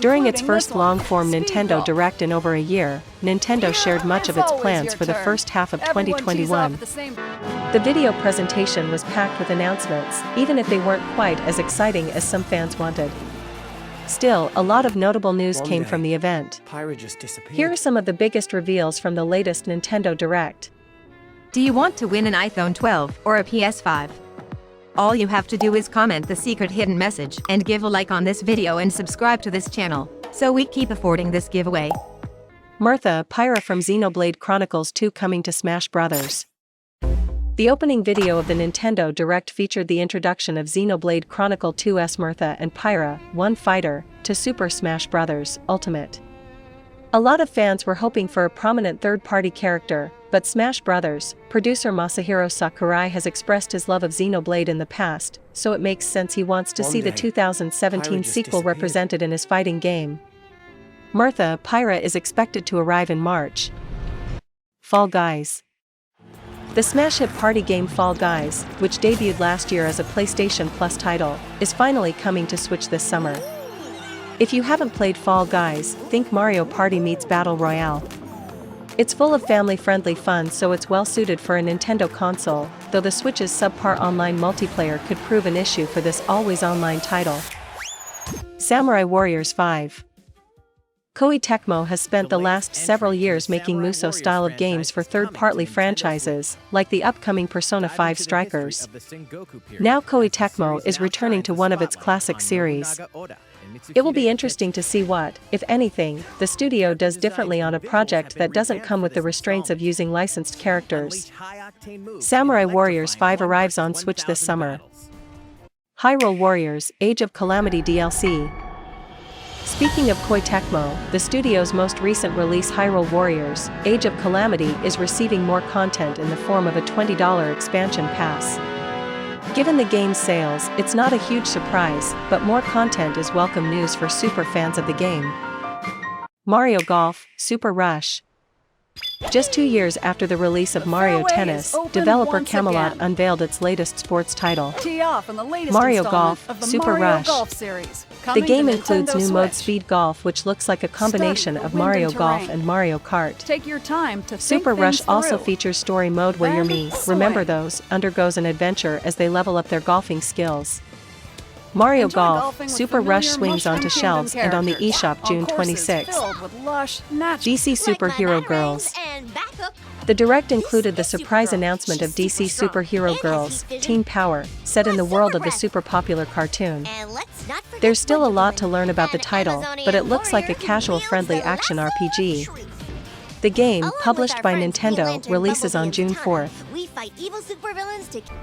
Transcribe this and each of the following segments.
During its first long-form Nintendo Direct in over a year, Nintendo shared much of its plans for the first half of 2021. The video presentation was packed with announcements, even if they weren't quite as exciting as some fans wanted. Still, a lot of notable news came from the event. Here are some of the biggest reveals from the latest Nintendo Direct. Do you want to win an iPhone 12 or a PS5? All you have to do is comment the secret hidden message and give a like on this video and subscribe to this channel, so we keep affording this giveaway. Martha, Pyra from Xenoblade Chronicles 2 coming to Smash Bros. The opening video of the Nintendo Direct featured the introduction of Xenoblade Chronicle 2's Martha and Pyra, one fighter, to Super Smash Bros. Ultimate. A lot of fans were hoping for a prominent third-party character, but Smash Bros. Producer Masahiro Sakurai has expressed his love of Xenoblade in the past, so it makes sense he wants to see the 2017 sequel represented in his fighting game. Martha, Pyra is expected to arrive in March. Fall Guys. The smash hit party game Fall Guys, which debuted last year as a PlayStation Plus title, is finally coming to Switch this summer. If you haven't played Fall Guys, think Mario Party meets Battle Royale. It's full of family-friendly fun, so it's well-suited for a Nintendo console, though the Switch's subpar online multiplayer could prove an issue for this always-online title. Samurai Warriors 5. Koei Tecmo has spent the last several years making Musou style of games for third-party franchises, like the upcoming Persona 5 Strikers. Now Koei Tecmo is returning to one of its classic series. It will be interesting to see what, if anything, the studio does differently on a project that doesn't come with the restraints of using licensed characters. Samurai Warriors 5 arrives on Switch this summer. Hyrule Warriors: Age of Calamity DLC. Speaking of Koei Tecmo, the studio's most recent release Hyrule Warriors: Age of Calamity is receiving more content in the form of a $20 expansion pass. Given the game's sales, it's not a huge surprise, but more content is welcome news for super fans of the game. Mario Golf: Super Rush. Just 2 years after the release of Mario Tennis, developer Camelot unveiled its latest sports title, Mario Golf: Super Rush. The game includes new mode Speed Golf, which looks like a combination of Mario Golf and Mario Kart. Super Rush also features story mode where your Mii, remember those, undergoes an adventure as they level up their golfing skills. Mario Golf: Super Rush swings onto shelves and on the eShop June 26. DC Superhero Girls. The Direct included the surprise announcement of DC Superhero Girls, Teen Power, set in the world of the super popular cartoon. There's still a lot to learn about the title, but it looks like a casual-friendly action RPG. The game, published by Nintendo, releases on June 4th.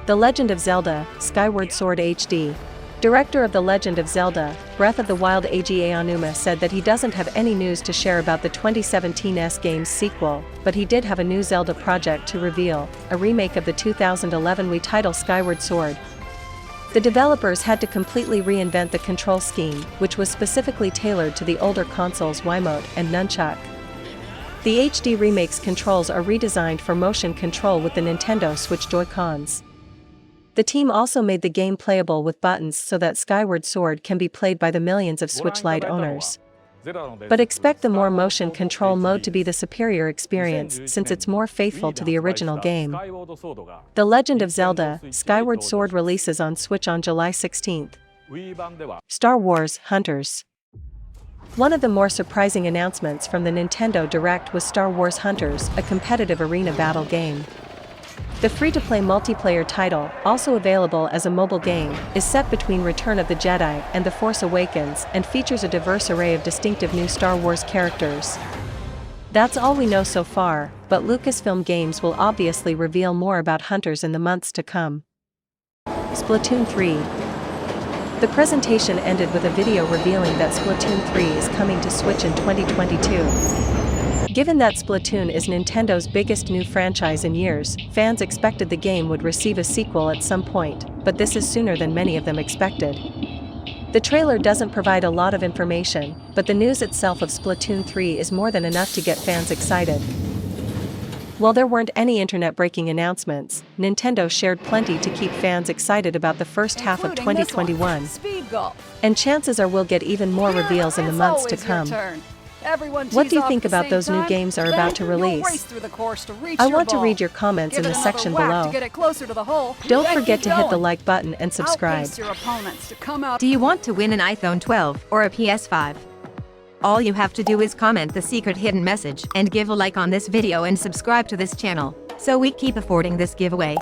The Legend of Zelda: Skyward Sword HD. Director of The Legend of Zelda, Breath of the Wild Eiji Aonuma said that he doesn't have any news to share about the 2017's game's sequel, but he did have a new Zelda project to reveal, a remake of the 2011 Wii title Skyward Sword. The developers had to completely reinvent the control scheme, which was specifically tailored to the older console's Wiimote and Nunchuck. The HD remake's controls are redesigned for motion control with the Nintendo Switch Joy-Cons. The team also made the game playable with buttons so that Skyward Sword can be played by the millions of Switch Lite owners. But expect the more motion control mode to be the superior experience since it's more faithful to the original game. The Legend of Zelda: Skyward Sword releases on Switch on July 16th. Star Wars: Hunters. One of the more surprising announcements from the Nintendo Direct was Star Wars Hunters, a competitive arena battle game. The free-to-play multiplayer title, also available as a mobile game, is set between Return of the Jedi and The Force Awakens and features a diverse array of distinctive new Star Wars characters. That's all we know so far, but Lucasfilm Games will obviously reveal more about Hunters in the months to come. Splatoon 3. The presentation ended with a video revealing that Splatoon 3 is coming to Switch in 2022. Given that Splatoon is Nintendo's biggest new franchise in years, fans expected the game would receive a sequel at some point, but this is sooner than many of them expected. The trailer doesn't provide a lot of information, but the news itself of Splatoon 3 is more than enough to get fans excited. While there weren't any internet-breaking announcements, Nintendo shared plenty to keep fans excited about the first half of Including this one, 2021. Speed golf. And chances are we'll get even more reveals in the It's months to always your come. turn. Everyone What tees do you off think at the about same those new time, games are then about to you'll release? race through the course to reach I your want to ball. read your comments Give in it the another section whack below. To get it closer to the hole. Don't Then forget keep to hit the going. like button and subscribe. Outpace your opponents to come out. Do you want to win an iPhone 12 or a PS5? All you have to do is comment the secret hidden message and give a like on this video and subscribe to this channel, so we keep affording this giveaway.